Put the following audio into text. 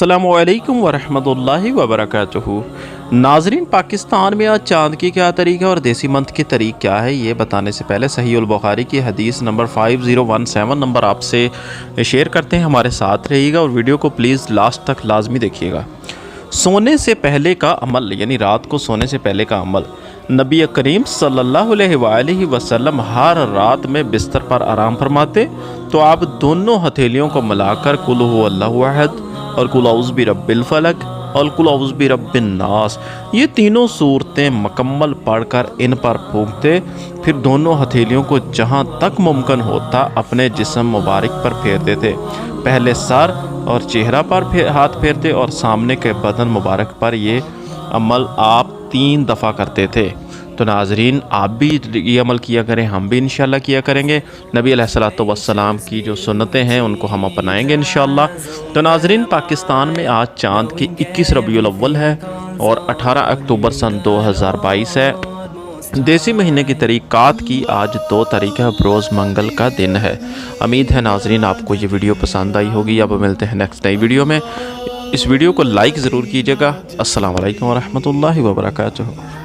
अस्सलामु अलैकुम वरहमतुल्लाहि वबरकातुहू। नाजरीन, पाकिस्तान में आज चांद की क्या तारीख है और देसी मंथ की तारीख क्या है, ये बताने से पहले सहीहुल बुखारी की हदीस नंबर 5017 नंबर आपसे शेयर करते हैं। हमारे साथ रहिएगा और वीडियो को प्लीज़ लास्ट तक लाजमी देखिएगा। सोने से पहले का अमल, यानी रात को सोने से पहले का अमल, नबी करीम सल्लल्लाहु अलैहि वसल्लम हर रात में बिस्तर पर आराम फरमाते तो आप दोनों हथेलियों को मिलाकर कुल हु अल्लाहु अहद और कुल औज़ु बिरब्बिल फलक और कुल औज़ु बिरब्बिन नास, ये तीनों सूरतें मुकम्मल पढ़कर इन पर फूंकते, फिर दोनों हथेलियों को जहाँ तक मुमकिन होता अपने जिस्म मुबारक पर फेरते थे। पहले सर और चेहरा पर हाथ फेरते और सामने के बदन मुबारक पर ये अमल आप 3 दफ़ा करते थे। तो नाजरीन, आप भी ये अमल किया करें, हम भी इंशाल्लाह किया करेंगे। नबी अलैहिस्सलातु वस्सलाम की जो सुन्नतें हैं उनको हम अपनाएंगे इंशाल्लाह। तो नाजरीन, पाकिस्तान में आज चाँद की 21 रबीउल अव्वल है और 18 अक्टूबर सन 2022 है। देसी महीने की तारीख़ात की आज 2 तारीख है, रोज़ मंगल का दिन है। उम्मीद है नाजरीन आपको ये वीडियो पसंद आई होगी। अब मिलते हैं नेक्स्ट नई वीडियो में। इस वीडियो को लाइक ज़रूर कीजिएगा। अस्सलामु अलैकुम वरहमतुल्लाहि वबरकातुहू।